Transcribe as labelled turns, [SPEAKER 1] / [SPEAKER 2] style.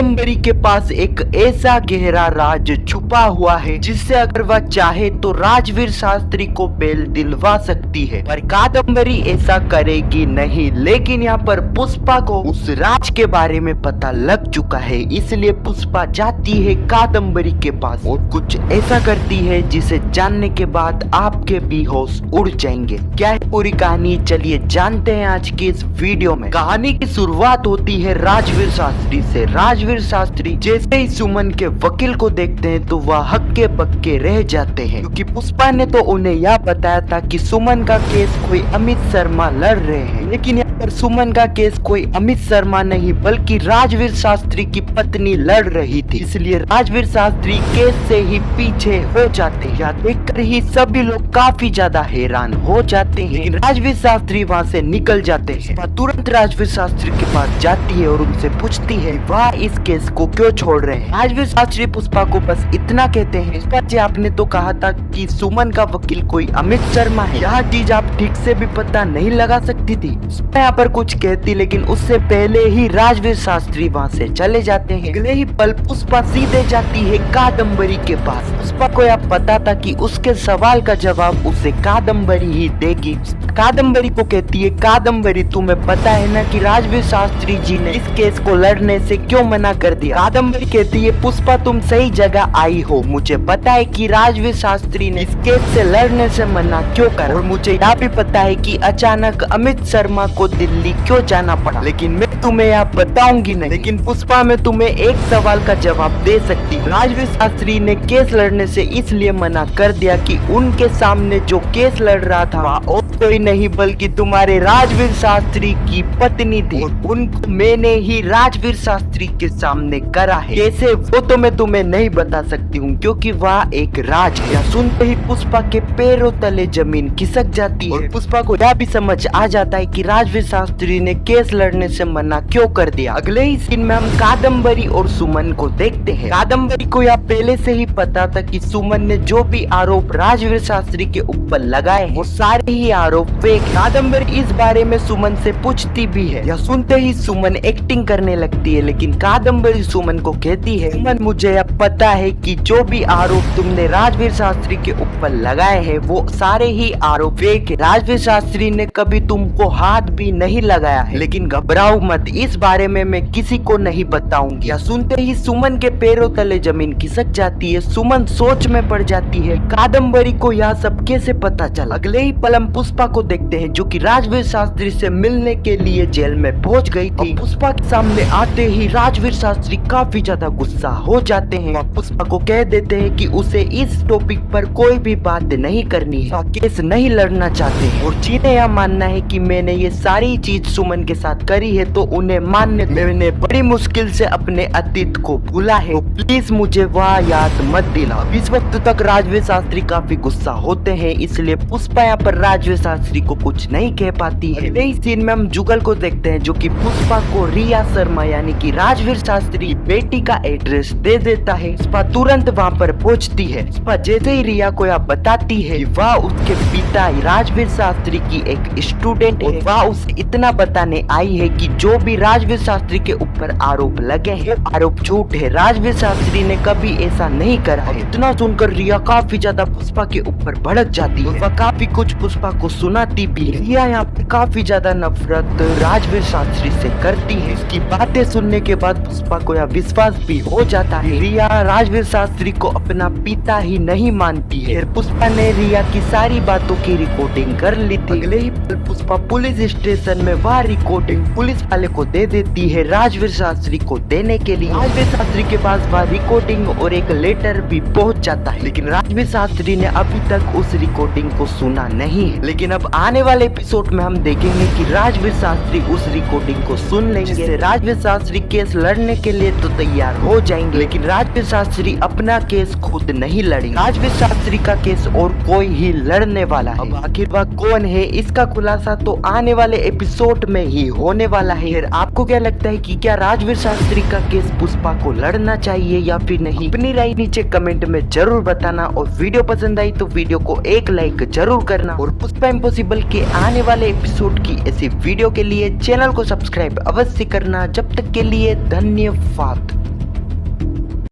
[SPEAKER 1] कादम्बरी के पास एक ऐसा गहरा राज छुपा हुआ है जिससे अगर वह चाहे तो राजवीर शास्त्री को बेल दिलवा सकती है, पर कादम्बरी ऐसा करेगी नहीं। लेकिन यहाँ पर पुष्पा को उस राज के बारे में पता लग चुका है, इसलिए पुष्पा जाती है कादम्बरी के पास और कुछ ऐसा करती है जिसे जानने के बाद आपके भी होश उड़ जाएंगे। क्या है पूरी कहानी, चलिए जानते हैं आज की इस वीडियो में। कहानी की शुरुआत होती है राजवीर शास्त्री से। राजवीर शास्त्री जैसे ही सुमन के वकील को देखते हैं तो वह हक्के बक्के रह जाते हैं, क्योंकि पुष्पा ने तो उन्हें यह बताया था कि सुमन का केस कोई अमित शर्मा लड़ रहे हैं, लेकिन यहाँ पर सुमन का केस कोई अमित शर्मा नहीं बल्कि राजवीर शास्त्री की पत्नी लड़ रही थी। इसलिए राजवीर शास्त्री केस से ही पीछे हो जाते हैं। यह देखकर ही सभी लोग काफी ज्यादा हैरान हो जाते हैं, लेकिन राजवीर शास्त्री वहाँ से निकल जाते हैं। तुरंत राजवीर शास्त्री के पास जाती है और उनसे पूछती है वह इस केस को क्यों छोड़ रहे हैं। राजवीर शास्त्री पुष्पा को बस इतना कहते हैं, पुष्पा जी आपने तो कहा था कि सुमन का वकील कोई अमित शर्मा है, यह चीज आप ठीक से भी पता नहीं लगा सकती थी। यहाँ पर कुछ कहती, लेकिन उससे पहले ही राजवीर शास्त्री वहाँ से चले जाते हैं। अगले ही पल पुष्पा सीधे जाती है कादम्बरी के पास। पुष्पा को यह पता था कि उसके सवाल का जवाब उसे कादम्बरी ही देगी। कादम्बरी को कहती है, कादम्बरी तुम्हें पता है ना कि राजवीर शास्त्री जी ने इस केस को लड़ने से क्यों मना कर दिया। कादम्बरी कहती है, पुष्पा तुम सही जगह आई हो, मुझे पता है कि राजवीर शास्त्री ने इस केस से लड़ने से मना क्यों कर, और मुझे यह भी पता है कि अचानक अमित शर्मा को दिल्ली क्यों जाना पड़ा, लेकिन मैं तुम्हें यह बताऊंगी नहीं। लेकिन पुष्पा मैं तुम्हें एक सवाल का जवाब दे सकती हूँ। राजवीर शास्त्री ने केस लड़ने से इसलिए मना कर दिया कि उनके सामने जो केस लड़ रहा था वह और कोई नहीं बल्कि तुम्हारे राजवीर शास्त्री की पत्नी थी, और उनको मैंने ही राजवीर शास्त्री के सामने करा है। कैसे वो तो मैं तुम्हें नहीं बता सकती हूँ, क्योंकि वह एक राज है। सुनते ही पुष्पा के पैरों तले जमीन खिसक जाती है और पुष्पा को यह भी समझ आ जाता है कि राजवीर शास्त्री ने केस लड़ने से मना क्यों कर दिया। अगले ही सीन में हम कादम्बरी और सुमन को देखते हैं। कादम्बरी को यह पहले से ही पता था कि सुमन ने जो भी आरोप राजवीर शास्त्री के ऊपर लगाए वो सारे ही आरोप फेक। कादम्बरी इस बारे में सुमन से पूछती भी है। यह सुनते ही सुमन एक्टिंग करने लगती है, लेकिन कादम्बरी सुमन को कहती है, सुमन मुझे यह पता है कि जो भी आरोप तुमने राजवीर शास्त्री के ऊपर लगाए हैं वो सारे ही आरोप फेक है। राजवीर शास्त्री ने कभी तुमको हाथ भी नहीं लगाया है, लेकिन घबराओ मत, इस बारे में मैं किसी को नहीं बताऊंगी। यह सुनते ही सुमन के पैरों तले जमीन खिसक जाती है। सुमन सोच में पड़ जाती है, कादम्बरी को यह सब कैसे पता चला। अगले ही पल हम पुष्पा को देखते हैं जो कि राजवीर शास्त्री से मिलने के लिए जेल में पहुंच गई थी। पुष्पा के सामने आते ही राजवीर शास्त्री काफी ज्यादा गुस्सा हो जाते हैं और पुष्पा को कह देते हैं कि उसे इस टॉपिक पर कोई भी बात नहीं करनी है, केस नहीं लड़ना चाहते हैं, और जिन्हें यह मानना है कि मैंने ये सारी चीज सुमन के साथ करी है तो उन्हें मानने, मैंने बड़ी मुश्किल से अपने अतीत को भूला है, तो प्लीज मुझे वह याद मत दिला। इस वक्त तक राजवीर शास्त्री काफी गुस्सा होते हैं, इसलिए पुष्पा यहाँ पर राजवीर शास्त्री को कुछ नहीं कह पाती है। अगले सीन में हम जुगल को देखते हैं जो कि पुष्पा को रिया शर्मा यानी कि राजवीर शास्त्री की बेटी का एड्रेस दे देता है। पुष्पा तुरंत वहाँ पर पहुँचती है। पुष्पा जैसे ही रिया को यह बताती है कि वह उसके पिता राजवीर शास्त्री की एक स्टूडेंट है, वह उसे इतना बताने आई है कि जो भी राजवीर शास्त्री के ऊपर आरोप लगे हैं आरोप झूठ है, राजवीर शास्त्री ने कभी ऐसा नहीं करा है। इतना सुनकर रिया काफी ज्यादा पुष्पा के ऊपर भड़क जाती है, वह काफी कुछ पुष्पा को सुनाती भी है। रिया यहाँ पे काफी ज्यादा नफरत राजवीर शास्त्री से करती है। इसकी बातें सुनने के बाद पुष्पा को यह विश्वास भी हो जाता है रिया राजवीर शास्त्री को अपना पिता ही नहीं मानती है। पुष्पा ने रिया की सारी बातों की रिकॉर्डिंग कर ली थी। अगले ही पुष्पा पुलिस स्टेशन में वह रिकॉर्डिंग पुलिस वाले को दे देती है राजवीर शास्त्री को देने के लिए। राजवीर शास्त्री के पास वह रिकॉर्डिंग और एक लेटर भी पहुंच जाता है, लेकिन राजवीर शास्त्री ने अभी तक उस रिकॉर्डिंग को सुना नहीं है। लेकिन अब आने वाले एपिसोड में हम देखेंगे कि राजवीर शास्त्री उस रिकॉर्डिंग को सुन लेंगे, जिससे राजवीर शास्त्री केस लड़ने के लिए तो तैयार हो जाएंगे, लेकिन राजवीर शास्त्री अपना केस खुद नहीं लड़ेंगे। राजवीर शास्त्री का केस और कोई ही लड़ने वाला है। अब आखिर वह कौन है, इसका खुलासा तो आने वाले एपिसोड में ही होने वाला है। आपको क्या लगता है कि क्या राजवीर शास्त्री का केस पुष्पा को लड़ना चाहिए या फिर नहीं? अपनी राय नीचे कमेंट में जरूर बताना, और वीडियो पसंद आई तो वीडियो को एक लाइक जरूर करना, और पुष्पा इम्पॉसिबल के आने वाले एपिसोड की ऐसी वीडियो के लिए चैनल को सब्सक्राइब अवश्य करना। जब तक के लिए धन्यवाद।